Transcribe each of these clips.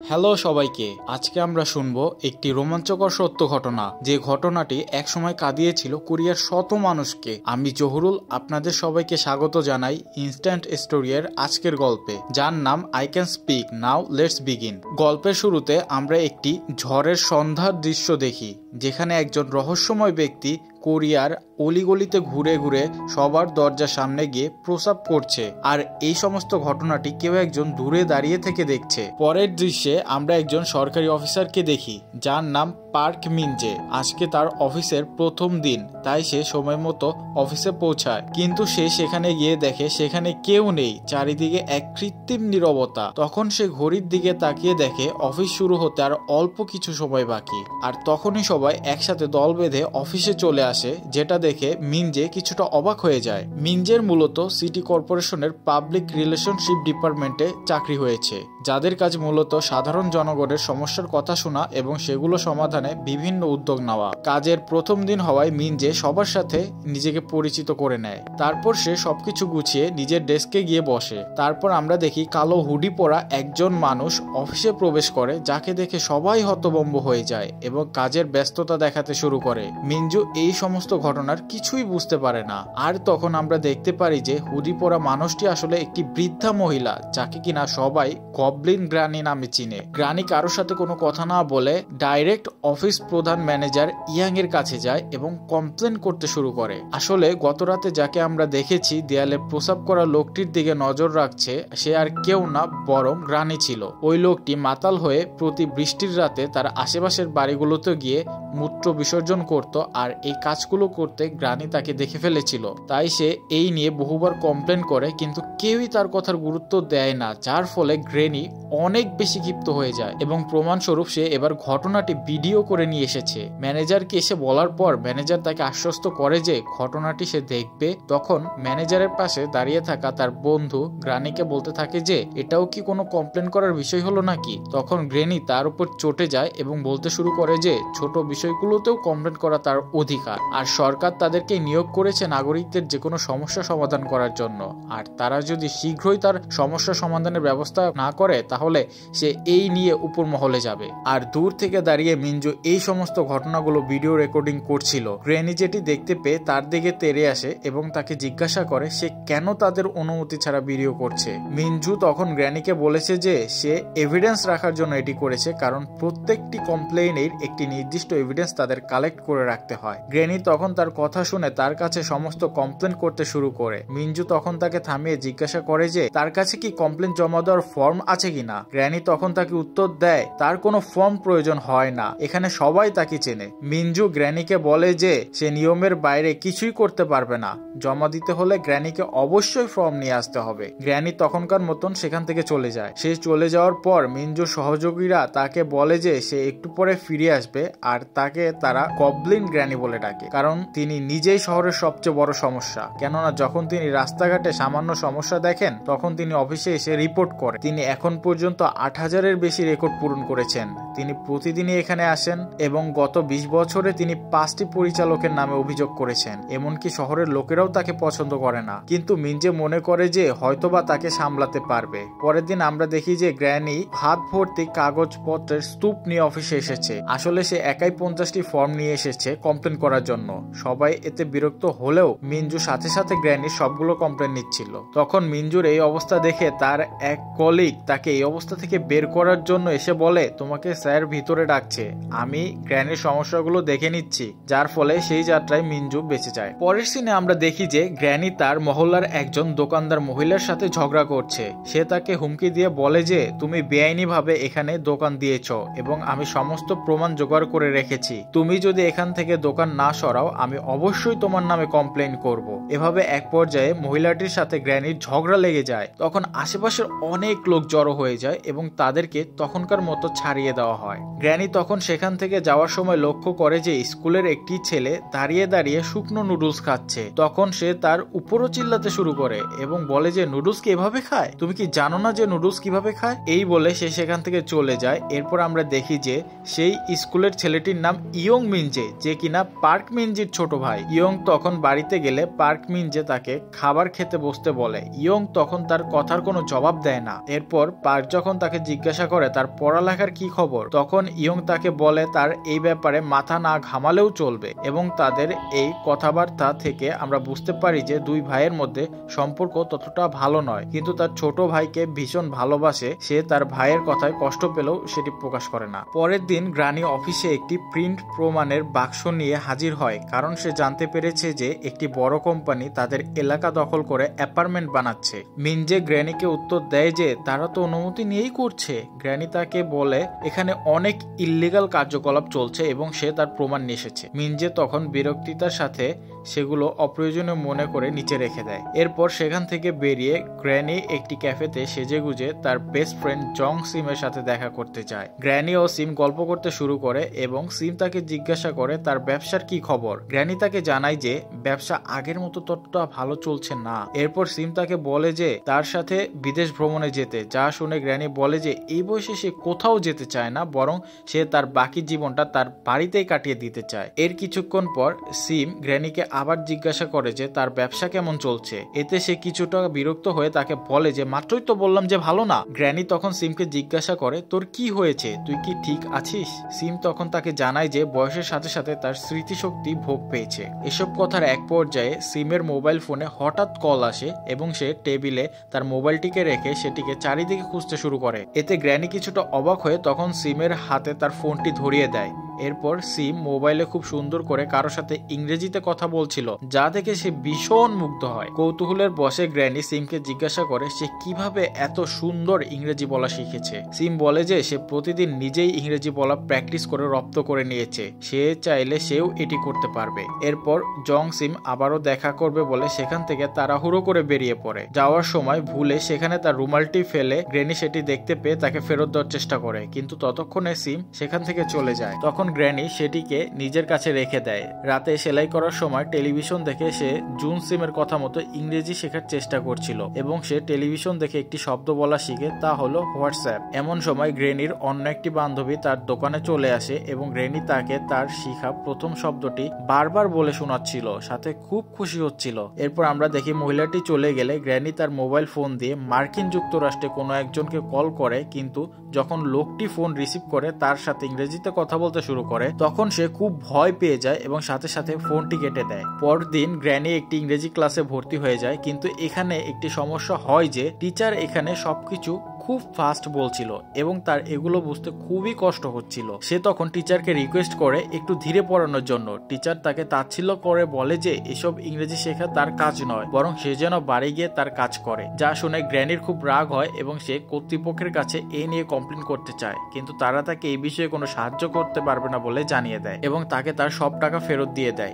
Hello সবাইকে, আজকে আমরা শুনবো একটি রোমাঞ্চকর সত্য ঘটনা, যে ঘটনাটি একসময় কাঁদিয়েছিল কোরিয়ার শত মানুষকে। আমি জহুরুল আপনাদের সবাইকে স্বাগত জানাই ইনস্ট্যান্ট স্টোরির আজকের গল্পে, যার নাম I can speak now, let's begin. গল্পের শুরুতে আমরা একটি ঝড়ের সন্ধ্যার দৃশ্য দেখি, যেখানে একজন রহস্যময় ব্যক্তি কোরিয়ার অলিগলিতে ঘুরে ঘুরে সবার দরজার সামনে গিয়ে প্রস্রাব করছে, আর এই সমস্ত ঘটনাটি কেউ একজন দূরে দাঁড়িয়ে থেকে দেখছে। পরের দৃশ্যে আমরা একজন সরকারি অফিসারকে দেখি, যার নাম পার্ক মিনজে। আজকে তার অফিসের প্রথম দিন, তাই সে সময় মতো অফিসে পৌঁছায়, কিন্তু সে সেখানে গিয়ে দেখে সেখানে কেউ নেই, চারিদিকে এক কৃত্রিম নীরবতা। তখন সে ঘড়ির দিকে তাকিয়ে দেখে অফিস শুরু হতে আর অল্প কিছু সময় বাকি, আর তখনই সবাই একসাথে দল বেঁধে অফিসে চলে আসে, যেটা দেখে মিনজে কিছুটা অবাক হয়ে যায়। মিনজের মূলত সিটি কর্পোরেশনের পাবলিক রিলেশনশিপ ডিপার্টমেন্টে চাকরি হয়েছে, যাদের কাজ মূলত সাধারণ জনগণের সমস্যার কথা শোনা এবং সেগুলো সমাধানে বিভিন্ন উদ্যোগ নেওয়া। কাজের প্রথম দিন হওয়ায় মিনজে সবার সাথে নিজেকে পরিচিত করে নেয়। তারপর সে সবকিছু গুছিয়ে নিজের ডেস্কে গিয়ে বসে। তারপর আমরা দেখি কালো হুডি পরা একজন মানুষ অফিসে প্রবেশ করে, যাকে দেখে সবাই হতভম্ব হয়ে যায় এবং কাজের ব্যস্ততা দেখাতে শুরু করে। মিনজু এই সমস্ত ঘটনার কিছুই বুঝতে পারে না। আর তখন আমরা দেখতে পারি যে হুডি পরা মানুষটি আসলে একটি বৃদ্ধা মহিলা, যাকে কিনা সবাই গবলিন গ্রানি নামে চিনে। গ্রানি কারোর সাথে কোনো কথা না বলে ডাইরেক্ট অফিস প্রধান ম্যানেজার ইয়াং এর কাছে যায় এবং কমপ্লেন করতে শুরু করে। আসলে গত রাতে যাকে আমরা দেখেছি দেয়ালে প্রস্রাব করা লোকটির দিকে নজর রাখছে, সে আর কেউ না বরং গ্রানি ছিল। ওই লোকটি মাতাল হয়ে প্রতি বৃষ্টির রাতে তার আশেপাশের বাড়িগুলোতে গিয়ে মূত্র বিসর্জন করত, আর এই কাজগুলো করতে গ্রানি তাকে দেখে ফেলেছিল। তাই সে এই নিয়ে বহুবার কমপ্লেন করে, কিন্তু কেউই তার কথার গুরুত্ব দেয় না, যার ফলে গ্রেনি অনেক বেশি ক্ষিপ্ত হয়ে যায় এবং প্রমাণস্বরূপ সে এবার ঘটনাটি ভিডিও করে নিয়ে এসেছে। ম্যানেজারকে এসে বলার পর ম্যানেজার তাকে আশ্বস্ত করে যে ঘটনাটি সে দেখবে। তখন ম্যানেজারের পাশে দাঁড়িয়ে থাকা তার বন্ধু গ্রানিকে বলতে থাকে যে এটাও কি কোনো কমপ্লেন করার বিষয় হলো নাকি। তখন গ্রেনি তার উপর চটে যায় এবং বলতে শুরু করে যে ছোট বিষয়গুলোতেও কমপ্লেন করা তার অধিকার, আর সরকার তাদেরকে নিয়োগ করেছে নাগরিকদের যে কোনো সমস্যা সমাধান করার জন্য, আর তারা যদি শীঘ্রই তার সমস্যা সমাধানের ব্যবস্থা না করে তাহলে সে এই নিয়ে উপর মহলে যাবে। আর দূর থেকে দাঁড়িয়ে মিনজু এই সমস্ত ঘটনাগুলো ভিডিও রেকর্ডিং করছিল। গ্রেনি যেটি দেখতে পেয়ে তার দিকে তেড়ে আসে এবং তাকে জিজ্ঞাসা করে সে কেন তাদের অনুমতি ছাড়া ভিডিও করছে। মিনজু তখন গ্র্যানিকে বলেছে যে সে এভিডেন্স রাখার জন্য এটি করেছে, কারণ প্রত্যেকটি কমপ্লেইনের একটি নির্দিষ্ট এভিডেন্স তাদের কালেক্ট করে রাখতে হয়। গ্রেনি তখন তার কথা শুনে তার কাছে সমস্ত কমপ্লেন করতে শুরু করে। মিনজু তখন তাকে থামিয়ে জিজ্ঞাসা করে যে তার কাছে কি কমপ্লেন জমা দেওয়ার ফর্ম আছে কিনা। গ্র্যানি তখন তাকে উত্তর দেয় তার কোনো ফর্ম প্রয়োজন হয় না, এখানে সবাই তাকে চেনে। মিনজু গ্র্যানিকে বলে যে সে নিয়মের বাইরে কিছুই করতে পারবে না, জমা দিতে হলে গ্র্যানিকে অবশ্যই ফর্ম নিয়ে আসতে হবে। গ্র্যানি তখনকার মতন সেখান থেকে চলে যায়। সে চলে যাওয়ার পর মিনজুর সহযোগীরা তাকে বলে যে সে একটু পরে ফিরে আসবে, আর তাকে তারা গবলিন গ্র্যানি বলে ডাকে, কারণ তিনি নিজেই শহরের সবচেয়ে বড় সমস্যা। কেননা যখন তিনি রাস্তাঘাটে সামান্য সমস্যা দেখেন তখন তিনি অফিসে এসে রিপোর্ট করে। তিনি এখন পর্যন্ত ৮,০০০-এর বেশি রেকর্ড পূরণ করেছেন। তিনি প্রতিদিনই এখানে আসেন এবং গত ২০ বছরে তিনি ৫টি পরিচালকের নামে অভিযোগ করেছেন। এমনকি শহরের লোকেরাও তাকে পছন্দ করে না, কিন্তু মিনজে মনে করে যে হয়তোবা তাকে সামলাতে পারবে। পরের দিন আমরা দেখি যে গ্র্যানি হাত ভর্তি কাগজপত্রের স্তূপ নিয়ে অফিসে এসেছে। আসলে সে একাই ৫০টি ফর্ম নিয়ে এসেছে কমপ্লেন করার জন্য। সবাই এতে বিরক্ত হলেও মিনজু সাথে সাথে গ্র্যানির সবগুলো কমপ্লেন নিচ্ছিল। তখন মিনজুর এই অবস্থা দেখে তার এক কলিগ তাকে এই অবস্থা থেকে বের করার জন্য এসে বলে তোমাকে স্যার ভিতরে ডাকছে, আমি গ্র্যানির সমস্যাগুলো দেখে নিচ্ছি, যার ফলে সেই যাত্রায় মিনজু বেঁচে যায়। পরের সিনে আমরা দেখি যে গ্র্যানি তার মহল্লার একজন দোকানদার মহিলার সাথে ঝগড়া করছে। সে তাকে হুমকি দিয়ে বলে যে তুমি বেআইনি ভাবে এখানে দোকান দিয়েছ এবং আমি সমস্ত প্রমাণ জোগাড় করে রেখেছি, তুমি যদি এখান থেকে দোকান না সরাও আমি অবশ্যই তোমার নামে কমপ্লেইন করব। এভাবে এক পর্যায়ে মহিলাটির সাথে গ্র্যানির ঝগড়া লেগে যায়। তখন আশেপাশের অনেক লোক জড়ো হয়ে যায় এবং তাদেরকে তখনকার মতো ছাড়িয়ে দেওয়া হয়। গ্র্যানি তখন সেখান থেকে যাওয়ার সময় লক্ষ্য করে যে স্কুলের একটি ছেলে দাঁড়িয়ে দাঁড়িয়ে শুকনো নুডলস খাচ্ছে। তখন সে তার উপরও চিল্লাতে শুরু করে এবং বলে যে নুডলস কি এভাবে খায়, তুমি কি জানো না যে নুডলস কিভাবে খায়। এই বলে সে সেখান থেকে চলে যায়। এরপর আমরা দেখি যে সেই স্কুলের ছেলেটির নাম ইয়ং মিনজে, যে কিনা পার্ক মিনজির ছোট ভাই। ইয়ং তখন বাড়িতে গেলে পার্ক মিনজে তাকে খাবার খেতে বসতে বলে। ইয়ং তখন তার কথার কোনো জবাব দেয় না। এরপর পার্ক যখন তাকে জিজ্ঞাসা করে তার পড়ালেখার কি খবর, তখন ইয়ং তাকে বলে তার এই ব্যাপারে মাথা না ঘামালেও চলবে। এবং তাদের এই কথাবার্তা থেকে আমরা বুঝতে পারি যে দুই ভাইয়ের মধ্যে সম্পর্ক ততটা ভালো নয়, কিন্তু তার ছোট ভাইকে ভীষণ ভালোবাসে। সে তার ভাইয়ের কথায় কষ্ট পেলেও সেটি প্রকাশ করে না। পরের দিন গ্রানি অফিসে একটি প্রিন্ট প্রমাণের বাক্স নিয়ে হাজির হয়, কারণ সে জানতে পেরেছে যে একটি বড় কোম্পানি তাদের এলাকা দখল করে অ্যাপার্টমেন্ট বানাচ্ছে। মিনজে গ্র্যানিকে উত্তর দেয় যে তারা তো অনুমতি নিয়েই করছে। গ্র্যানি তাকে বলে এখানে অনেক ইল্লিগাল কার্যকলাপ চলছে এবং সে তার প্রমাণ নিয়ে এসেছে। মিনজে তখন বিরক্তিতার সাথে সেগুলো অপ্রয়োজনীয় মনে করে নিচে রেখে দেয়। এরপর সেখান থেকে বেরিয়ে গ্র্যানি একটি ক্যাফেতে সেজেগুজে তার বেস্ট ফ্রেন্ড জং সিমের সাথে দেখা করতে যায়। গ্র্যানি ও সিম গল্প করতে শুরু করে এবং সিম তাকে জিজ্ঞাসা করে তার ব্যবসার কি খবর। গ্র্যানি তাকে জানায় যে ব্যবসা আগের মতো ততটা ভালো চলছে না। এরপর সিম তাকে বলে যে তার সাথে বিদেশ ভ্রমণে যেতে, যা শুনে গ্র্যানি বলে যে এই বয়সে সে কোথাও যেতে চায় না, বরং সে তার বাকি জীবনটা তার বাড়িতেই কাটিয়ে দিতে চায়। এর কিছুক্ষণ পর সিম গ্র্যানিকে আবার জিজ্ঞাসা করে যে তার ব্যবসা কেমন চলছে। এতে সে কিছুটা বিরক্ত হয়ে তাকে বলে যে মাত্রই তো বললাম যে ভালো না। গ্র্যানি তখন সিমকে জিজ্ঞাসা করে তোর কি হয়েছে, তুই কি ঠিক আছিস? সিম তখন তাকে জানায় যে বয়সের সাথে সাথে তার স্মৃতিশক্তি ভোগ পেয়েছে। এসব কথার এক পর্যায়ে সিমের মোবাইল ফোনে হঠাৎ কল আসে এবং সে টেবিলে তার মোবাইলটিকে রেখে সেটিকে চারিদিকে খুঁজতে শুরু করে। এতে গ্র্যানি কিছুটা অবাক হয়ে তখন সিমের হাতে তার ফোনটি ধরিয়ে দেয়। এরপর সিম মোবাইলে খুব সুন্দর করে কারোর সাথে ইংরেজিতে কথা বলছিল, যা দেখে সে ভীষণ মুগ্ধ হয়। কৌতূহলের বশে গ্র্যানি সিমকে জিজ্ঞাসা করে সে কিভাবে এত সুন্দর ইংরেজি বলা শিখেছে। সিম বলে যে সে প্রতিদিন নিজেই ইংরেজি বলা প্র্যাকটিস করে রপ্ত করে নিয়েছে, সে চাইলে সেও এটি করতে পারবে। এরপর জং সিম আবারও দেখা করবে বলে সেখান থেকে তাড়াহুড়ো করে বেরিয়ে পড়ে। যাওয়ার সময় ভুলে সেখানে তার রুমালটি ফেলে গ্র্যানি সেটি দেখতে পেয়ে তাকে ফেরত দেওয়ার চেষ্টা করে, কিন্তু ততক্ষণে সিম সেখান থেকে চলে যায়। তখন গ্র্যানি সেটিকে নিজের কাছে রেখে দেয়। রাতে সেলাই করার সময় টেলিভিশন দেখে সে জুন সিমের কথা মতো ইংরেজি শেখার চেষ্টা করছিল এবং সে টেলিভিশন দেখে একটি শব্দ বলা শিখে, তা হলো হোয়াটসঅ্যাপ। এমন সময় গ্র্যানির অন্য একটি বান্ধবী তার দোকানে চলে আসে এবং গ্র্যানি তাকে তার শিখা প্রথম শব্দটি বারবার বলে শোনাচ্ছিল, সাথে খুব খুশি হচ্ছিল। এরপর আমরা দেখি মহিলাটি চলে গেলে গ্র্যানি তার মোবাইল ফোন দিয়ে মার্কিন যুক্তরাষ্ট্রে কোনো একজনকে কল করে, কিন্তু যখন লোকটি ফোন রিসিভ করে তার সাথে ইংরেজিতে কথা বলতে শুরু করে তখন সে খুব ভয় পেয়ে যায় এবং সাথে সাথে ফোনটি কেটে দেয়। পরদিন গ্র্যানি একটি ইংরেজি ক্লাসে ভর্তি হয়ে যায়, কিন্তু এখানে একটি সমস্যা হয় যে টিচার এখানে সবকিছু খুব ফাস্ট বলছিল এবং তার এগুলো বুঝতে খুবই কষ্ট হচ্ছিল। সে তখন টিচারকে রিকোয়েস্ট করে একটু ধীরে পড়ানোর জন্য। টিচার তাকে তাচ্ছিল্য করে বলে যে এসব ইংরেজি শেখা তার কাজ নয়, বরং সে যেন বাড়ি গিয়ে তার কাজ করে। যা শুনে গ্র্যানির খুব রাগ হয় এবং সে কর্তৃপক্ষের কাছে এ নিয়ে কমপ্লেন করতে চায়, কিন্তু তারা তাকে এই বিষয়ে কোনো সাহায্য করতে পারবে না বলে জানিয়ে দেয় এবং তাকে তার সব টাকা ফেরত দিয়ে দেয়।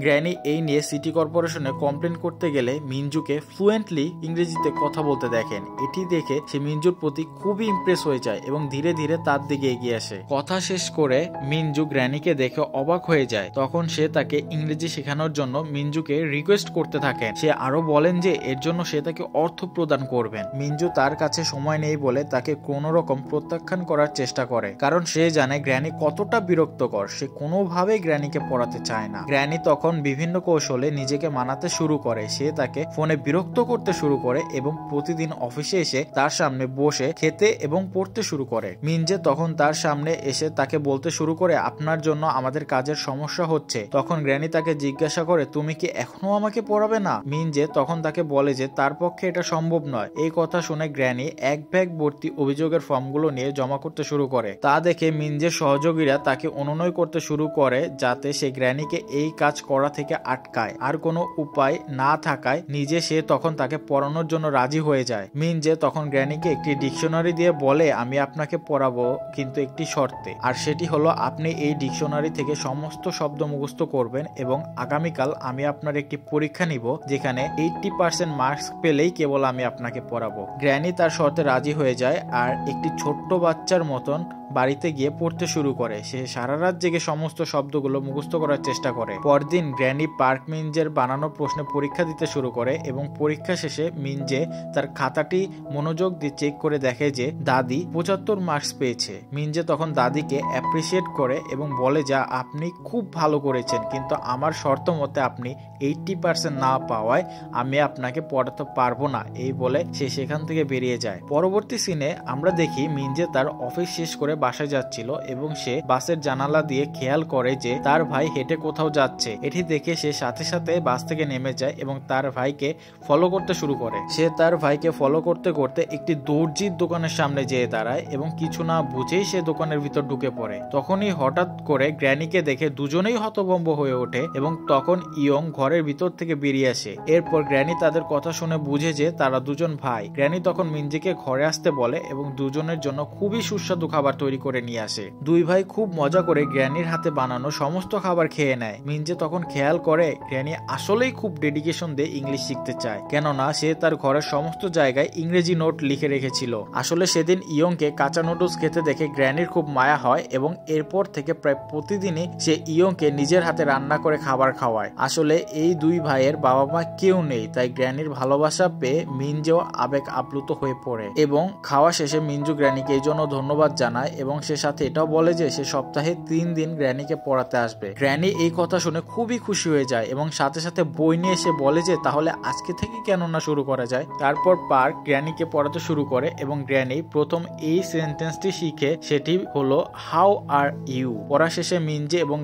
গ্র্যানি এই নিয়ে সিটি কর্পোরেশনে কমপ্লেন করতে গেলে মিনজুকে ফ্লুয়েন্টলি ইংরেজিতে কথা বলতে দেখেন। এটি দেখে সে মিনজুর প্রতি খুবই ইমপ্রেস হয়ে যায় এবং ধীরে ধীরে তার দিকে এগিয়ে আসে। কথা শেষ করে মিনজু গ্র্যানিকে দেখে অবাক হয়ে যায়। তখন সে তাকে ইংরেজি শেখানোর জন্য মিনজুকে রিকোয়েস্ট করতে থাকেন। সে আরো বলেন যে এর জন্য সে তাকে অর্থ প্রদান করবেন। মিনজু তার কাছে সময় নেই বলে তাকে কোনো রকম প্রত্যাখ্যান করার চেষ্টা করে, কারণ সে জানে গ্র্যানি কতটা বিরক্তকর। সে কোনোভাবেই গ্র্যানিকে পড়াতে চায় না। গ্র্যানি তখন বিভিন্ন কৌশলে নিজেকে মানাতে শুরু করে। সে তাকে ফোনে বিরক্ত করতে শুরু করে এবং প্রতিদিন অফিসে এসে তার সামনে বসে খেতে এবং পড়তে শুরু করে। মিনজে তখন তার সামনে এসে তাকে বলতে শুরু করে আপনার জন্য আমাদের কাজের সমস্যা হচ্ছে। তখন গ্র্যানি তাকে জিজ্ঞাসা করে তুমি কি এখনো আমাকে পড়াবে না? মিনজে তখন তাকে বলে যে তার পক্ষে এটা সম্ভব নয়। এই কথা শুনে গ্র্যানি এক ব্যাগ ভর্তি অভিযোগের ফর্মগুলো নিয়ে জমা করতে শুরু করে। তা দেখে মিনজের সহযোগীরা তাকে অনুনয় করতে শুরু করে যাতে সে গ্র্যানিকে এই কাজ করা থেকে আটকায়। আর কোনো উপায় না থাকায় নিজে সে তখন তাকে পড়ানোর জন্য রাজি হয়ে যায়। মিনজে তখন গ্র্যানিকে একটি ডিকশনারি দিয়ে বলে আমি আপনাকে পড়াবো, কিন্তু একটি শর্তে, আর সেটি হলো আপনি এই ডিকশনারি থেকে সমস্ত শব্দ মুখস্থ করবেন এবং আগামীকাল আমি আপনার একটি পরীক্ষা নিব যেখানে 80% মার্কস পেলেই কেবল আমি আপনাকে পড়াবো। গ্র্যানি তার শর্তে রাজি হয়ে যায় আর একটি ছোট্ট বাচ্চার মতন বাড়িতে গিয়ে পড়তে শুরু করে। সে সারা রাত জেগে সমস্ত শব্দগুলো মুখস্থ করার চেষ্টা করে। পরদিন গ্র্যানি পার্ক মিনজের বানানো প্রশ্নে পরীক্ষা দিতে শুরু করে এবং পরীক্ষা শেষে মিনজে তার খাতাটি মনোযোগ দিয়ে চেক করে দেখে যে দাদি 75 মার্কস পেয়েছে। মিনজে তখন দাদিকে অ্যাপ্রিসিয়েট করে এবং বলে যে আপনি খুব ভালো করেছেন, কিন্তু আমার শর্ত মতে আপনি 80% না পাওয়ায় আমি আপনাকে পড়াতে পারবো না। এই বলে সে সেখান থেকে বেরিয়ে যায়। পরবর্তী সিনে আমরা দেখি মিনজে তার অফিস শেষ করে বাসায় যাচ্ছিল এবং সে বাসের জানালা দিয়ে খেয়াল করে যে তার ভাই হেঁটে কোথাও যাচ্ছে। এটি দেখে সে সাথে সাথে বাস থেকে নেমে যায় এবং তার ভাইকে ফলো করতে শুরু করে। সে তার ভাইকে ফলো করতে করতে একটি দর্জির দোকানের সামনে যেয়ে দাঁড়ায় এবং কিছু না বুঝেই সে দোকানের ভিতর ঢুকে পড়ে। তখনই হঠাৎ করে গ্র্যানিকে দেখে দুজনেই হতভম্ব হয়ে ওঠে এবং তখন ইয়ং ঘরের ভিতর থেকে বেরিয়ে আসে। এরপর গ্র্যানি তাদের কথা শুনে বুঝে যে তারা দুজন ভাই। গ্র্যানি তখন মিনজেকে ঘরে আসতে বলে এবং দুজনের জন্য খুবই সুস্বাদু খাবার তৈরি করে নিয়ে আসে। দুই ভাই খুব মজা করে গ্র্যানির হাতে বানানো সমস্ত খাবার খেয়ে নেয়। মিনজে তখন খেয়াল করে গ্র্যানি আসলেই খুব ডেডিকেশন দিয়ে ইংলিশ শিখতে চায়, কেননা সে তার ঘরের সমস্ত জায়গায় ইংরেজি নোট লিখে রেখেছিল। আসলে সেদিন ইয়ংকে কাঁচা নুডলস খেতে দেখে গ্র্যানির খুব মায়া হয় এবং এরপর থেকে প্রায় প্রতিদিনই সে ইয়ংকে নিজের হাতে রান্না করে খাবার খাওয়ায়। আসলে এই দুই ভাইয়ের বাবা মা কেউ নেই, তাই গ্র্যানির ভালোবাসা পেয়ে মিনজেও আবেগ আপ্লুত হয়ে পড়ে এবং খাওয়া শেষে মিনজু গ্র্যানিকে এই জন্য ধন্যবাদ জানায় এবং সে সাথে এটাও বলে যে সে সপ্তাহে 3 দিন গ্র্যানিকে পড়াতে আসবে। গ্র্যানি এই কথা শুনে খুবই খুশি হয়ে যায় এবং সাথে সাথে বই নিয়ে এসে বলে যে তাহলে আজকে থেকে কেন না শুরু করা যায়। তারপর পার্ক গ্র্যানিকে পড়াতে শুরু করে এবং গ্র্যানি প্রথম এই সেন্টেন্সটি শিখে, সেটি হলো হাউ আর ইউ। পড়া শেষে মিনজে এবং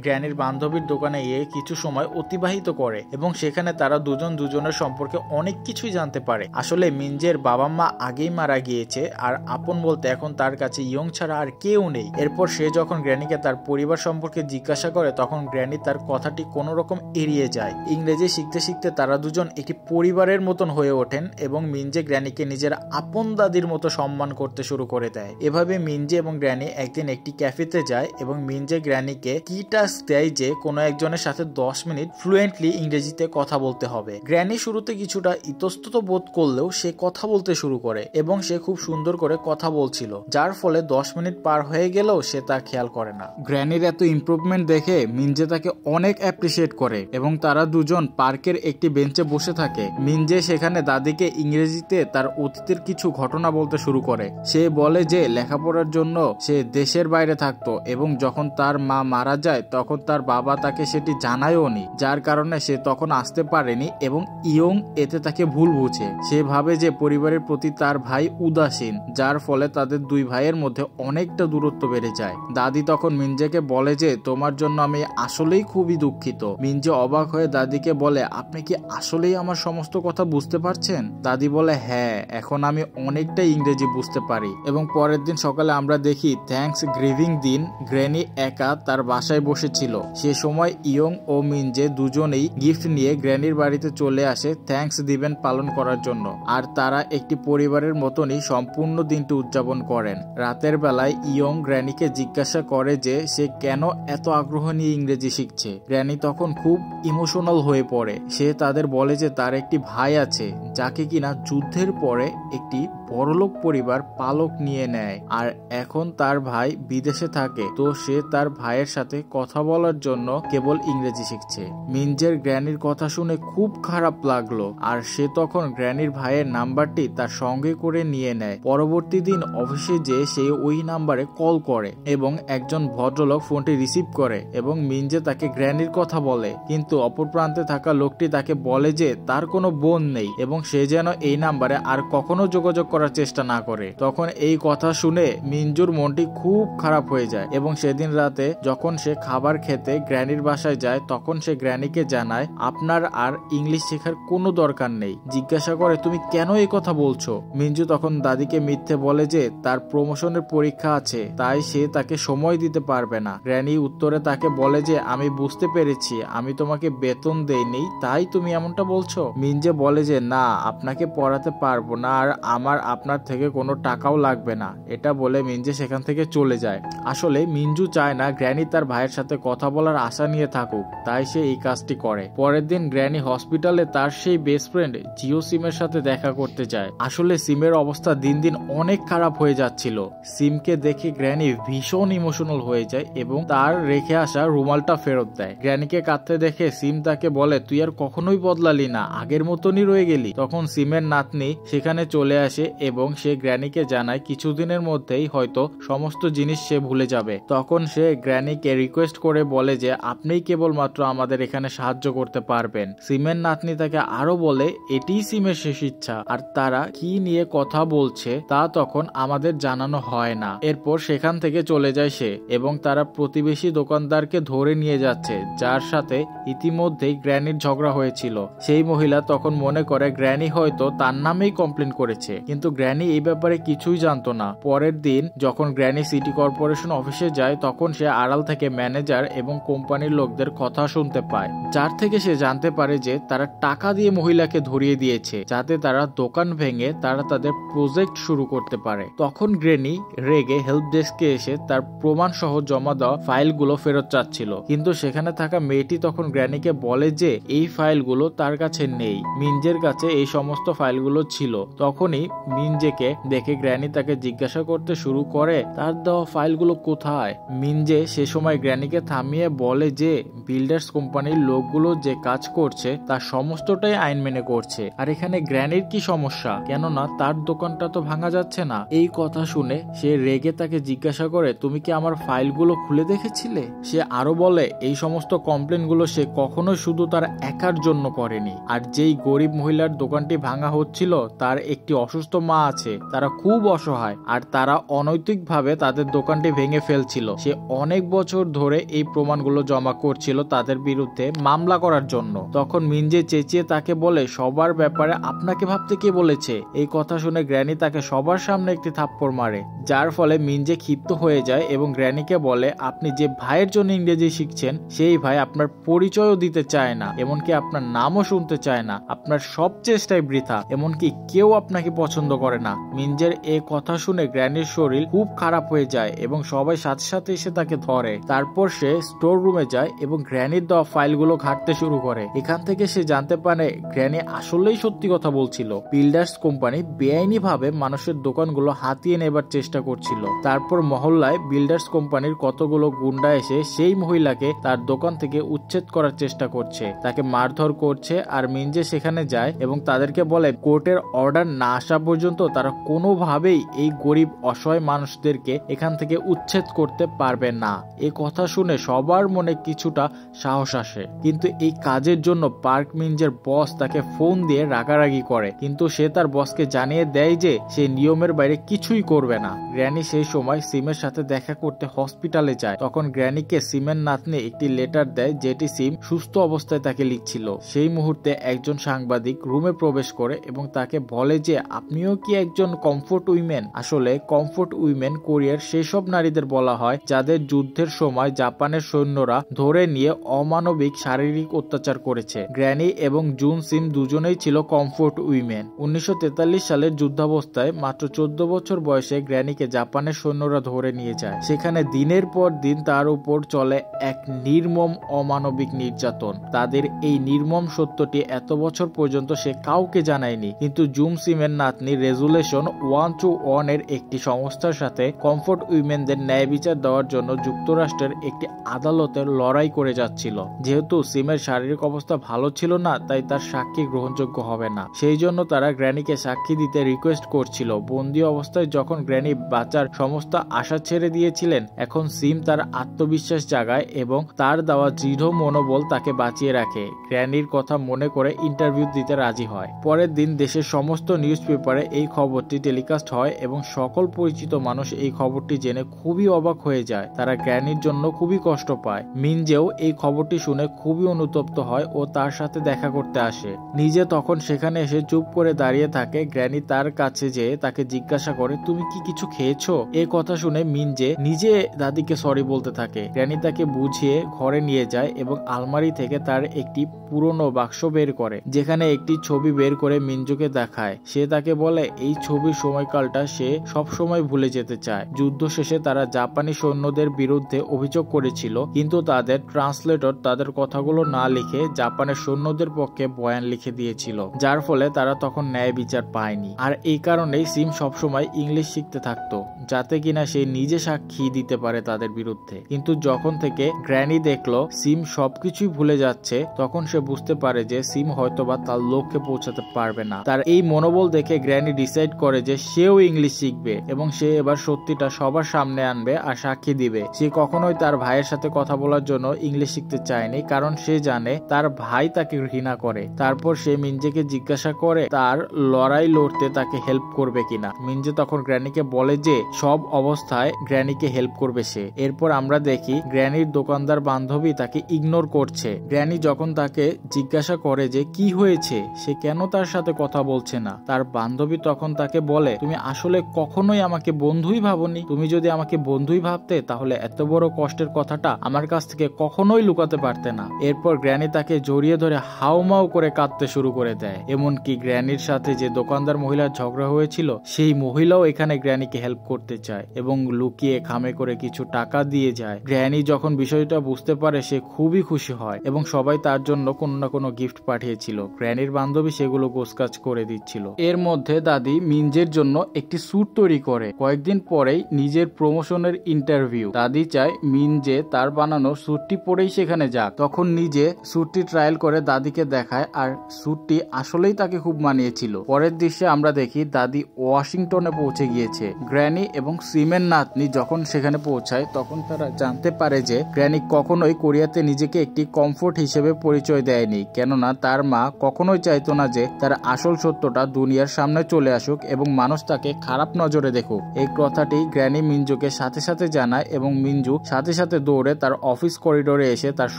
গ্র্যানির বান্ধবীর দোকানে গিয়ে কিছু সময় অতিবাহিত করে এবং সেখানে তারা দুজন দুজনের সম্পর্কে অনেক কিছুই জানতে পারে। আসলে মিনজের বাবা মা আগেই মারা গিয়েছে আর আপন বলতে এখন তার কাছে ইয়ং ছাড়া আর কেউ নেই। এরপর সে যখন গ্র্যানিকে তার পরিবার সম্পর্কে জিজ্ঞাসা করে তখন গ্র্যানি তার কথাটি কোনো রকম এড়িয়ে যায়। ইংরেজি শিখতে শিখতে তারা দুজন একটি পরিবারের মতন হয়ে ওঠেন এবং মিনজে গ্র্যানিকে নিজের আপন দাদির মতো সম্মান করতে শুরু করে দেয়। এভাবে মিনজে এবং গ্র্যানি একদিন একটি ক্যাফেতে যায় এবং মিনজে গ্র্যানিকে কি টাস্ক দেয় যে কোনো একজনের সাথে 10 মিনিট ফ্লুয়েন্টলি ইংরেজিতে কথা বলতে হবে। গ্র্যানি শুরুতে কিছুটা ইতস্তত বোধ করলেও সে কথা বলতে শুরু করে এবং সে খুব সুন্দর করে কথা বলছিল, যার ফলে 10 মিনিট পার হয়ে গেলেও সে তা খেয়াল করে না। গ্র্যানির এত ইমপ্রুভমেন্ট দেখে মিনজে তাকে অনেক অ্যাপ্রিসিয়েট করে এবং তারা দুজন পার্কের একটি বেঞ্চে বসে থাকে। মিনজে সেখানে দাদিকে ইংরেজিতে তার অতীতের কিছু ঘটনা বলতে শুরু করে। সে বলে যে লেখাপড়ার জন্য সে দেশের বাইরে থাকতো এবং যখন তার মা মারা যায় তখন তার বাবা তাকে সেটি জানায়ও নি, যার কারণে সে তখন আসতে পারেনি এবং ইয়ং এতে তাকে ভুল বুঝে। সে ভাবে যে পরিবারের প্রতি তার ভাই উদাসীন, যার ফলে তাদের দুই ভাইয়ের মধ্যে অনেকটা দূরত্ব বেড়ে যায়। দাদি তখন মিনজেকে বলে যে তোমার জন্য আমি আসলেই খুবই দুঃখিত। মিনজে অবাক হয়ে দাদিকে বলে আপনি কি আসলেই আমার সমস্ত কথা বুঝতে পারছেন? দাদি বলে হ্যাঁ, এখন আমি অনেকটা ইংরেজি বুঝতে পারি। এবং পরের দিন সকালে আমরা দেখি থ্যাঙ্কস গিভিং দিন গ্র্যানি একা তার বাসায় বসেছিল। সে সময় ইয়ং ও মিনজে দুজনেই গিফট নিয়ে গ্র্যানির বাড়িতে চলে আসে থ্যাঙ্কস গিভিং পালন করার জন্য, আর তারা একটি পরিবারের মতনই সম্পূর্ণ দিনটি উদযাপন করেন। রাতের বেলায় ইয়ং গ্র্যানিকে জিজ্ঞাসা করে যে সে কেন এত আগ্রহ নিয়ে ইংরেজি শিখছে। গ্র্যানি তখন খুব ইমোশনাল হয়ে পড়ে। সে তাদের বলে যে তার একটি ভাই আছে যাকে কিনা যুদ্ধের পরে একটি বড়লোক পরিবার পালক নিয়ে নেয় আর এখন তার ভাই বিদেশে থাকে, তো সে তার ভাইয়ের সাথে কথা বলার জন্য কেবল ইংরেজি শিখছে। মিনজের গ্র্যানির কথা শুনে খুব খারাপ লাগলো আর সে তখন গ্র্যানির ভাইয়ের নাম্বারটি তার সঙ্গে করে নিয়ে নেয়। পরবর্তী দিন অফিসে যেয়ে সে ওই নাম্বারে কল করে এবং একজন ভদ্রলোক ফোনটি রিসিভ করে এবং মিনজে তাকে গ্র্যানির কথা বলে, কিন্তু অপর প্রান্তে থাকা লোকটি তাকে বলে যে তার কোনো বোন নেই এবং সে যেন এই নাম্বারে আর কখনো যোগাযোগ করার চেষ্টা না করে। তখন এই কথা শুনে মিনজুর মনটি খুব খারাপ হয়ে যায় এবং সেদিন রাতে যখন সে খাবার খেতে গ্র্যানির বাসায় যায় তখন সে গ্র্যানিকে জানায় আপনার আর ইংলিশ শেখার কোনো দরকার নেই। জিজ্ঞাসা করে তুমি কেন এই কথা বলছো? মিনজু তখন দাদিকে মিথ্যে বলে যে তার প্রমোশনের পরীক্ষা আছে তাই সে তাকে সময় দিতে পারবে না। গ্র্যানি উত্তরে তাকে বলে যে আমি বুঝতে পেরেছি, আমি তোমাকে বেতন দেইনি তাই তুমি এমনটা বলছো। মিনজে বলে যে না, আপনাকে পড়াতে পারবো না আর আমার আপনার থেকে কোনো টাকাও লাগবে না। এটা বলে মিনজে সেখান থেকে চলে যায়। আসলে মিনজু চায় না গ্র্যানি তার ভাইয়ের সাথে কথা বলার আশা নিয়ে থাকুক, তাই সে এই কাজটি করে। পরের দিন গ্র্যানি হসপিটালে তার সেই বেস্ট ফ্রেন্ড জিও সিমের সাথে দেখা করতে যায়। আসলে সিমের অবস্থা দিন দিন অনেক খারাপ হয়ে যাচ্ছিল। সিমকে দেখে গ্র্যানি ভীষণ ইমোশনাল হয়ে যায় এবং তার রেখে আসা রুমালটা ফেরত দেয়। গ্র্যানিকে কাঁদতে দেখে সিম তাকে বলে তুই আর কখনোই বদলালি না, আগের মতনই রয়ে গেলি। তখন সিমের নাতনি সেখানে চলে চলে আসে এবং সে গ্র্যানিকে জানায় কিছুদিনের মধ্যেই হয়তো সমস্ত জিনিস সে ভুলে যাবে। তখন সে গ্র্যানিকে রিকোয়েস্ট করে বলে যে আপনিই কেবলমাত্র আমাদের এখানে সাহায্য করতে পারবেন। সিমের নাতনি তাকে আরো বলে এটিই সিমের শেষ ইচ্ছা, আর তারা কি নিয়ে কথা বলছে তা তখন আমাদের জানানো হয় না। এরপর সেখান থেকে চলে যায় সে এবং তারা প্রতিবেশী দোকানদারকে ধরে নিয়ে যাচ্ছে, যার সাথে ইতিমধ্যেই গ্র্যানির ঝগড়া হয়েছিল। সেই মহিলা তখন মনে করে গ্র্যানি হয়তো তার নামেই কমপ্লেন করেছে, কিন্তু গ্র্যানি এই ব্যাপারে কিছুই জানতো না। পরের দিন যখন গ্র্যানি সিটি কর্পোরেশন অফিসে যায় তখন সে আড়াল থেকে ম্যানেজার এবং কোম্পানির লোকদের কথা শুনতে পায়, যার থেকে সে জানতে পারে যে তারা টাকা দিয়ে মহিলাকে ধরিয়ে দিয়েছে যাতে তারা দোকান ভেঙে তারা তাদের প্রজেক্ট শুরু করতে পারে। তখন গ্র্যানি রেগে হেল্প ডেস্কে এসে তার প্রমাণ সহ জমা দেওয়া ফাইলগুলো ফেরত চাচ্ছিল, কিন্তু সেখানে থাকা মেয়েটি তখন গ্র্যানিকে বলে যে এই ফাইলগুলো তার কাছে নেই, মিনজের কাছে এই সমস্ত ফাইলগুলো ছিল। তখনই মিনজেকে দেখে গ্র্যানি তাকে জিজ্ঞাসা করতে শুরু করে তার দেওয়া ফাইলগুলো কোথায়। মিনজে সে সময় গ্র্যানিকে থামিয়ে বলে যে বিল্ডার্স কোম্পানির লোকগুলো যে কাজ করছে তার সমস্তটাই আইন মেনে করছে, আর এখানে গ্র্যানির কি সমস্যা, কেননা তার দোকানটা তো ভাঙা যাচ্ছে না। এই কথা শুনে সে রেগে তাকে জিজ্ঞাসা করে তুমি কি আমার ফাইলগুলো খুলে দেখেছিলে। সে আরো বলে এই সমস্ত কমপ্লেনগুলো সে কখনোই শুধু তার একার জন্য করেনি, আর যেই গরিব মহিলার দোকানটি ভাঙা হচ্ছিল তার একটি অসুস্থ মা আছে, তারা খুব অসহায় আর তারা অনৈতিকভাবে তাদের দোকানটি ভেঙে ফেলছিল। সে অনেক বছর ধরে এই প্রমাণগুলো জমা করছিল তাদের বিরুদ্ধে মামলা করার জন্য। তখন মিনজে চেঁচিয়ে তাকে বলে সবার ব্যাপারে আপনাকে ভাবতে কে বলেছে। এই কথা শুনে গ্র্যানি তাকে সবার সামনে একটি থাপ্পড় মারে, যার ফলে মিনজে ক্ষিপ্ত হয়ে যায় এবং গ্র্যানিকে বলে আপনি যে ভাইয়ের জন্য ইংরেজি শিখছেন সেই ভাই আপনার পরিচয়ও দিতে চায় না, এমনকি আপনার নামও শুনতে চায় না, আপনার সব চেষ্টাই বৃথা, এমনকি কেউ আপনাকে পছন্দ করে না। মিনজের এই কথা শুনে গ্র্যানির শরীর খুব খারাপ হয়ে যায় এবং সবাই সাথে সাথে এসে তাকে ধরে। তারপর সে স্টোর রুমে যায় এবং গ্র্যানির দেওয়া ফাইলগুলো ঘাঁটতে শুরু করে। এখান থেকে সে জানতে পারে গ্র্যানি আসলেই সত্যি কথা বলছিল, বিল্ডার্স কোম্পানি বেআইনি ভাবে মানুষের দোকানগুলো হাতিয়ে নেবার চেষ্টা করছিল। তারপর মহল্লায় বিল্ডার্স কোম্পানির কতগুলো গুন্ডা এসে সেই মহিলাকে তার দোকান থেকে উচ্ছেদ করার চেষ্টা করছে, তাকে মারধর করছে, আর মিনজে সেখানে যায় এবং তাদেরকে বলে কোর্টের অর্ডার না আসা পর্যন্ত তারা কোনোভাবেই এই গরিব অসহায় মানুষদেরকে এখান থেকে উচ্ছেদ করতে পারবে না। এই কথা শুনে সবার মনে কিছুটা সাহস আসে, কিন্তু এই কাজের জন্য পার্ক মিনজের বস তাকে ফোন দিয়ে রাগারাগি করে, কিন্তু সে তার বসকে জানিয়ে দেয় যে সে নিয়মের বাইরে কিছুই করবে না। গ্র্যানি সেই সময় সিমের সাথে দেখা করতে হসপিটালে যায়। তখন গ্র্যানিকে সিমের নাতনি একটি লেটার দেয় যেটি সিম সুস্থ অবস্থায় তাকে লিখছিল। সেই মুহূর্তে একজন সাংবাদিক রুমে প্রবেশ করে এবং তাকে বলে যে আপনিও কি একজন কমফোর্ট উইমেন। আসলে কমফোর্ট উইমেন কোরিয়ার সেই সব নারীদের বলা হয় যাদের যুদ্ধের সময় জাপানের সৈন্যরা ধরে নিয়ে অমানবিক শারীরিক অত্যাচার করেছে। গ্র্যানি এবং জুন সিম দুজনেই ছিল কমফোর্ট উইমেন। 1943 সালের যুদ্ধাবস্থায় মাত্র 14 বছর বয়সে গ্র্যানিকে জাপানের সৈন্যরা ধরে নিয়ে যায়। সেখানে দিনের পর দিন তার উপর চলে এক নির্মম অমানবিক নির্যাতন। তাদের এই নির্মম সত্যটি এত বছর পর্যন্ত সে কাউকে জানায়নি, কিন্তু জুম সিমের নাতনি রেজুলেশন 121 এর একটি সংস্থার সাথে কমফোর্ট উইমেনদের ন্যায় বিচার দেওয়ার জন্য যুক্তরাষ্ট্রের একটি আদালতের লড়াই করে যাচ্ছিল। যেহেতু সিমের শারীরিক অবস্থা ভালো ছিল না, তাই তার সাক্ষী গ্রহণযোগ্য হবে না। সেই জন্য তারা গ্র্যানিকে সাক্ষী দিতে রিকোয়েস্ট করছিল। বন্দী অবস্থায় যখন গ্র্যানি বাঁচার সমস্ত আশা ছেড়ে দিয়েছিলেন, এখন সিম তার আত্মবিশ্বাস জাগায় এবং তার দেওয়া দৃঢ় মনোবল তাকে বাঁচিয়ে রাখে। গ্র্যানির কথা মনে করে ইন্টারভিউ দিতে রাজি হয়। পরের দিন দেশের সমস্ত নিউজ পেপারে এই খবরটি টেলিকাস্ট হয় এবং সকল পরিচিত মানুষ এই খবরটি জেনে খুবই অবাক হয়ে যায়। তারা গ্র্যানির জন্য খুবই কষ্ট পায়। মিনজেও এই খবরটি শুনে খুবই অনুতপ্ত হয় ও তার সাথে দেখা করতে আসে। নিজে তখন সেখানে এসে চুপ করে দাঁড়িয়ে থাকে। গ্র্যানি তার কাছে যেয়ে তাকে জিজ্ঞাসা করে তুমি কি কিছু খেয়েছো। এই কথা শুনে মিনজে নিজে দাদিকে সরি বলতে থাকে। গ্র্যানি তাকে বুঝিয়ে ঘরে নিয়ে যায় এবং আলমারি থেকে তার একটি পুরনো বাক্স বের করে, যেখানে একটি ছবি বের করে মিনজোকে দেখায়। সে তাকে বলে এই ছবির সময়কালটা সে সব সময় ভুলে যেতে চায়। যুদ্ধ শেষে তারা জাপানি সৈন্যদের বিরুদ্ধে অভিযোগ করেছিল, কিন্তু তাদের ট্রান্সলেটর তাদের কথাগুলো না লিখে জাপানের সৈন্যদের পক্ষে বয়ান লিখে দিয়েছিল, যার ফলে তারা তখন ন্যায় বিচার পায়নি। আর এই কারণেই সিম সবসময় ইংলিশ শিখতে থাকতো, যাতে কিনা সে নিজে সাক্ষী দিতে পারে তাদের বিরুদ্ধে। কিন্তু যখন থেকে গ্র্যানি দেখলো সিম সবকিছুই ভুলে যাচ্ছে, তখন সে বুঝতে পারে যে সিম হয়তোবা তার লক্ষ্যে পৌঁছাতে পারবে না। তার এই মনোবল দেখে দেখে গ্র্যানি ডিসাইড করে যে সেও ইংলিশ শিখবে এবং সে এবার সত্যিটা সবার সামনে আনবে আর সাক্ষী দিবে। সে কখনোই তার ভাইয়ের সাথে কথা বলার জন্য ইংলিশ শিখতে চায়নি, কারণ সে জানে তার ভাই তাকে ঘৃণা করে। তারপর সে মিনজেকে জিজ্ঞাসা করে তার লড়াই লড়তে তাকে হেল্প করবে কিনা। মিনজে তখন গ্র্যানিকে বলে যে সব অবস্থায় গ্র্যানিকে হেল্প করবে সে। এরপর আমরা দেখি গ্র্যানির দোকানদার বান্ধবী তাকে ইগনোর করছে। গ্র্যানি যখন তাকে জিজ্ঞাসা করে যে কি হয়েছে, সে কেন তার সাথে কথা বলছে না, তার বান্ধবী তখন তাকে বলে তুমি আসলে কখনোই আমাকে বন্ধুই ভাবনি। তুমি যদি আমাকে বন্ধুই ভাবতে তাহলে এত বড় কষ্টের কথাটা আমার কাছ থেকে কখনোই লুকাতে পারতে না। এরপর গ্র্যানি তাকে জড়িয়ে ধরে হাউমাউ করে কাঁদতে শুরু করে দেয়। এমনকি গ্র্যানির সাথে যে দোকানদার মহিলার ঝগড়া হয়েছিল সেই মহিলাও এখানে গ্র্যানিকে হেল্প করতে চায় এবং লুকিয়ে খামে করে কিছু টাকা দিয়ে যায়। গ্র্যানি যখন বিষয়টা বুঝতে পারে সে খুবই খুশি হয় এবং সবাই তার জন্য কোনো না কোনো গিফট পাঠিয়েছিল। গ্র্যানির বান্ধবী সেগুলো গোছকাজ করে দিচ্ছিল। এর মধ্যে দাদি মিনজের জন্য একটি স্যুট তৈরি করে। কয়েকদিন পরেই নিজের প্রমোশনের ইন্টারভিউ। দাদি চায় মিনজে তার বানানো স্যুটটি পরেই সেখানে যাক। তখন নিজে স্যুটটি ট্রায়াল করে দাদিকে দেখায় আর স্যুটটি আসলেই তাকে খুব মানিয়েছিল। পরের দৃশ্যে আমরা দেখি দাদি ওয়াশিংটনে পৌঁছে গিয়েছে। গ্র্যানি এবং সিমের নাতনি যখন সেখানে পৌঁছায় তখন তারা জানতে পারে যে গ্র্যানি কখনোই কোরিয়াতে নিজেকে একটি কমফোর্ট হিসেবে পরিচয় দেয়নি, কেননা তার মা কখনোই চাইতো না যে তার আসল সত্যটা দুনিয়ার সামনে চলে আসুক এবং মানুষ তাকে খারাপ নজরে দেখুক। এই কথাটি গ্র্যানি মিনজুকে সাথে সাথে জানায় এবং মিনজু সাথে সাথে দৌড়ে তার অফিস করিডোরে এসে তার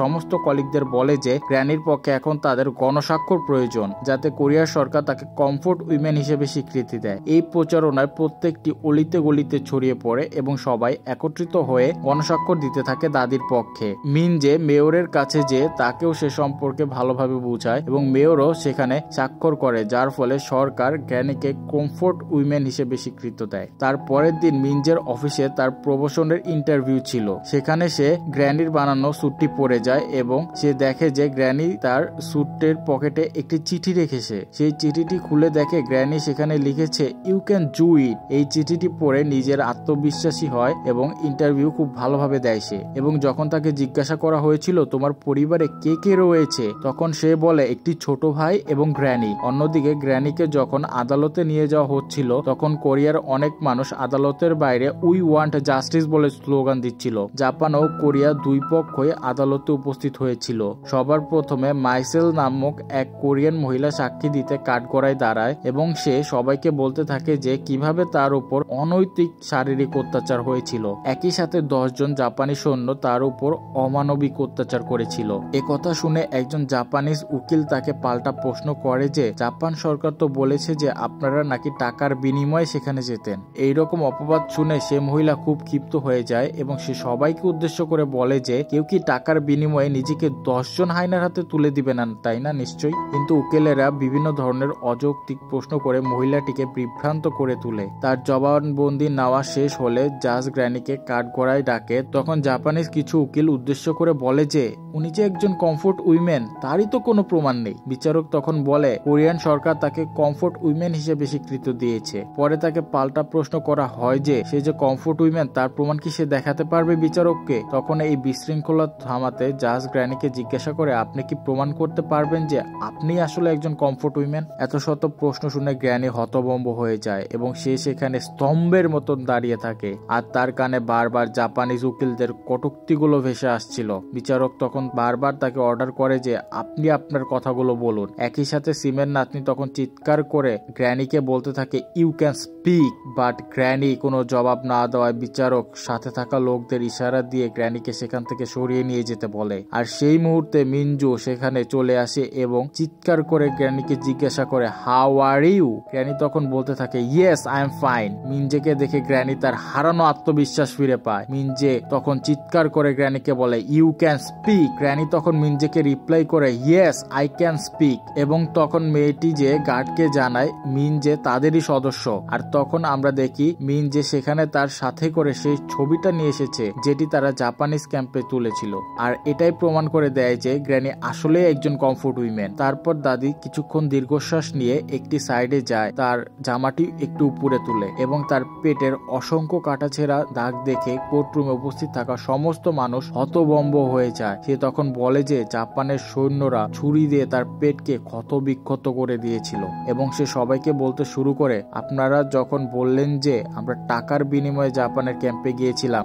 সমস্ত কলিগদের বলে যে গ্র্যানির পক্ষে এখন তাদের গণস্বাক্ষর প্রয়োজন, যাতে কোরিয়ার সরকার তাকে কমফোর্ট উইমেন হিসেবে স্বীকৃতি দেয়। এই প্রচারণায় প্রত্যেকটি অলিতে গলিতে ছড়িয়ে পড়ে এবং সবাই একত্রিত হয়ে গণস্বাক্ষর দিতে থাকে দাদির পক্ষে। মিনজে মেয়রের কাছে যে তাকেও সে সম্পর্কে ভালোভাবে বুঝায় এবং মেয়রও সেখানে স্বাক্ষর করে, যার ফলে সরকার গ্র্যানিকে কমফোর্ট উইমেন হিসেবে স্বীকৃত দেয়। তার পরের দিন মিনজের অফিসে তার প্রমোশনের ইন্টারভিউ ছিল। সেখানে সে গ্র্যানির বানানো স্যুটটি পরে যায় এবং সে দেখে যে গ্র্যানি তার স্যুটের পকেটে একটি চিঠি রেখেছে। সেই চিঠিটি খুলে দেখে গ্র্যানি সেখানে লিখেছে ইউ ক্যান ডু ইট। এই চিঠিটি পড়ে নিজের আত্মবিশ্বাসী হয় এবং ইন্টারভিউ খুব ভালোভাবে দেয় সে। এবং যখন তাকে জিজ্ঞাসা করা হয়েছিল তোমার পরিবারে কে কে রয়েছে, তখন সে বলে একটি ছোট ভাই এবং গ্র্যানি। অন্যদিকে গ্র্যানিকে যখন আদালতে নিয়ে যাওয়া হচ্ছিল তখন কোরিয়ার অনেক মানুষ আদালতের বাইরে উই ওয়ান্ট জাস্টিস বলে স্লোগান দিচ্ছিল। জাপান ও কোরিয়া দুই পক্ষই আদালতে উপস্থিত হয়েছিল। সবার প্রথমে মাইসেল নামক এক কোরিয়ান মহিলা সাক্ষী দিতে কাঠগড়ায় দাঁড়ায় এবং সে সবাইকে বলতে থাকে যে কিভাবে তার উপর অনৈতিক শারীরিক অত্যাচার হয়েছিল। একই সাথে 10 জন জাপানি সৈন্য তার উপর অমানবিক অত্যাচার করেছিল। একথা শুনে একজন জাপানিজ উকিল তাকে পাল্টা প্রশ্ন করে যে জাপান সরকার তো বলেছে যে আপনারা নাকি টাকার বিনিময়ে সেখানে যেতেন। এইরকম অপবাদ শুনে সে মহিলা খুব ক্ষিপ্ত হয়ে যায় এবং সে সবাইকে উদ্দেশ্য করে বলে যে কেউ কি টাকার বিনিময়ে নিজেকে 10 জন হাইনার হাতে তুলে দিবে না, তাই না? নিশ্চয়ই। কিন্তু উকিলেরা বিভিন্ন ধরনের অযৌক্তিক প্রশ্ন করে মহিলাটিকে বিভ্রান্ত করে তুলে। তার জবানবন্দি নেওয়া শেষ হলে জাজ গ্র্যানিকে কাঠগড়ায় ডাকে। তখন জাপানিজ কিছু উকিল উদ্দেশ্য করে বলে যে উনি যে একজন কমফোর্ট উইমেন তারই তো কোনো প্রমাণ নেই। বিচারক তখন বলে কোরিয়ান সরকার তাকে কমফোর্ট উইমেন হিসেবে স্বীকৃতি দিয়েছে। পরে তাকে পাল্টা প্রশ্ন করা হয় যে সে যে কমফোর্ট উইমেন তার প্রমাণ কি সে দেখাতে পারবে বিচারককে। তখন এই বিশৃঙ্খলা থামাতে জাজ গ্র্যানিকে জিজ্ঞাসা করে আপনি কি প্রমাণ করতে পারবেন যে আপনি আসলে একজন কমফোর্ট উইমেন? এত শত প্রশ্ন শুনে গ্র্যানি হতভম্ব হয়ে যায় এবং সে সেখানে স্তম্ভের মতন দাঁড়িয়ে থাকে আর তার কানে বারবার জাপানিজ উকিলদের কটূক্তিগুলো ভেসে আসছিল। বিচারক তখন বারবার তাকে অর্ডার করে যে আপনি আপনার কথাগুলো বলুন। একই সাথে সিমের নাতনি তখন চিৎকার করে গ্র্যানিকে বলতে থাকে you can speak, but granny কোনো জবাব না দেওয়ায় বিচারক সাথে থাকা লোকদের ইশারা দিয়ে গ্র্যানিকে সেখান থেকে সরিয়ে নিয়ে যেতে বলে। আর সেই মুহূর্তে মিনজু সেখানে চলে আসে এবং চিৎকার করে গ্র্যানিকে জিজ্ঞাসা করে হাউ আর ইউ। গ্র্যানি তখন বলতে থাকে ইয়েস আই এম ফাইন। মিনজেকে দেখে গ্র্যানি তার হারানো আত্মবিশ্বাস ফিরে পায়। মিনজে তখন চিৎকার করে গ্র্যানিকে বলে ইউ ক্যান স্পিক। গ্র্যানি তখন মিনজেকে রিপ্লাই করে ইয়েস আই ক্যান স্পিক। এবং তখন মেয়েটি যে গার্ডকে জানায় মিনজে তাদেরই সদস্য। আর তখন আমরা দেখি মিনজে সেখানে তার সাথে করে সেই ছবিটা নিয়ে এসেছে যেটি তারা জাপানিজ ক্যাম্পে তুলেছিল। আর এটাই প্রমাণ করে দেয় যে গ্র্যানি আসলে একজন কমফোর্ট উইমেন। তারপর দাদি কিছুক্ষণ দীর্ঘশ্বাস নিয়ে একটি সাইডে যায়, তার জামাটি একটু উপরে তুলে এবং তার পেটের অসংখ্য কাটাছেঁড়া দাগ দেখে কোর্টরুমে উপস্থিত থাকা সমস্ত মানুষ হতভম্ব হয়ে যায়। সে তখন বলে যে জাপানের সৈন্যরা ছুরি দিয়ে তার পেটকে ক্ষত বিক্ষত করে দিয়েছিল এবং সে সবাইকে বলতে শুরু করে, আপনারা যখন বললেন যে আমরা টাকার বিনিময়ে জাপানের ক্যাম্পে গিয়েছিলাম,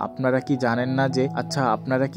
আপনারা কি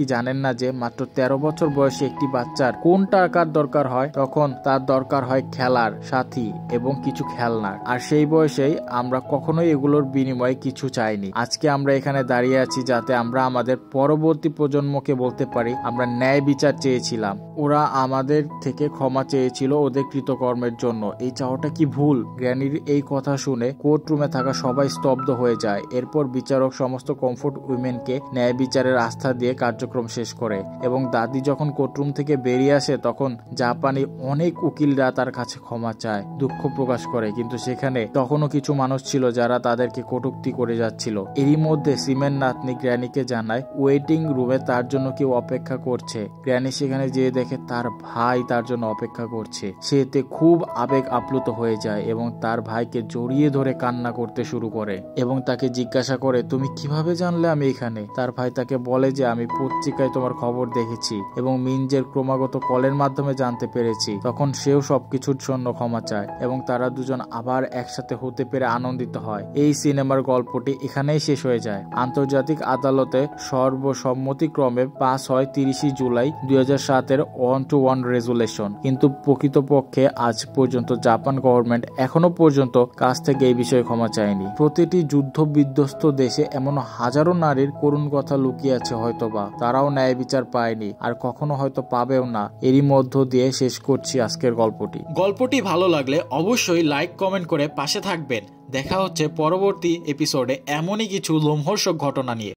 জানেন না যে মাত্র 13 বছর বয়সে একটি বাচ্চার কোন টাকার দরকার হয়? তখন তার দরকার হয় খেলার সাথী এবং কিছু খেলনার। আর সেই বয়সেই আমরা কখনোই এগুলোর বিনিময়ে কিছু চাইনি। আজকে আমরা এখানে দাঁড়িয়ে আছি যাতে আমরা আমাদের পরবর্তী প্রজন্মকে বলতে পারি আমরা ন্যায় বিচার চেয়েছিলাম, ওরা আমাদের থেকে ক্ষমা চেয়েছিল ওদের কৃতকর্মের জন্য। এই চাওয়াটা কি ভুল? গ্র্যানির এই কথা শুনে কোর্ট রুমে থাকা সবাই স্তব্ধ হয়ে যায়। এরপর বিচারক সমস্ত কমফোর্ট উইমেনকে ন্যায় বিচারের আস্থা দিয়ে কার্যক্রম শেষ করে এবং দাদি যখন কোর্টরুম থেকে বেরিয়ে আসে তখন জাপানি অনেক উকিলরা তার কাছে ক্ষমা চায়, দুঃখ প্রকাশ করে, কিন্তু সেখানে তখনও কিছু মানুষ ছিল যারা তাদেরকে কটূক্তি করে যাচ্ছিল। এরই মধ্যে সিমের নাতনি গ্র্যানিকে জানায় ওয়েটিং রুমে তার জন্য কেউ অপেক্ষা করছে। গ্র্যানি সেখানে যেয়ে দেখে তার ভাই তার জন্য অপেক্ষা করছে। সে এতে খুব আবেগ আপ্লুত হয়ে যায় এবং তার ভাইকে জড়িয়ে ধরে কান্না করতে শুরু করে এবং তাকে জিজ্ঞাসা করে, তুমি কিভাবে জানলে আমি এখানে? তার ভাই তাকে বলে যে আমি পত্রিকায় তোমার খবর দেখেছি এবং মিনজের ক্রমাগত কলের মাধ্যমে জানতে পেরেছি। তখন সেও সবকিছুর জন্য ক্ষমা চায় এবং তারা দুজন আবার একসাথে হতে পেরে আনন্দিত হয়। এই সিনেমার গল্পটি এখানেই শেষ হয়ে যায়। আন্তর্জাতিক আদালতে সর্বসম্মতিক্রমে পাস হয় 30 জুলাই 2007 1-to-1 রেজুলেশন, কিন্তু প্রকৃতপক্ষে আজ পর্যন্ত জাপান গভর্নমেন্ট এখনো পর্যন্ত কাছ থেকে এই বিষয়ে ক্ষমা চায়নি। প্রতিটি যুদ্ধ বিধ্বস্ত দেশে এমন হাজারো নারীর করুণ কথা লুকিয়ে আছে, হয়তোবা তারাও ন্যায় বিচার পায়নি আর কখনো হয়তো পাবেও না। এরই মধ্য দিয়ে শেষ করছি আজকের গল্পটি ভালো লাগলে অবশ্যই লাইক কমেন্ট করে পাশে থাকবেন। দেখা হচ্ছে পরবর্তী এপিসোডে এমনই কিছু লোমহর্ষক ঘটনা নিয়ে।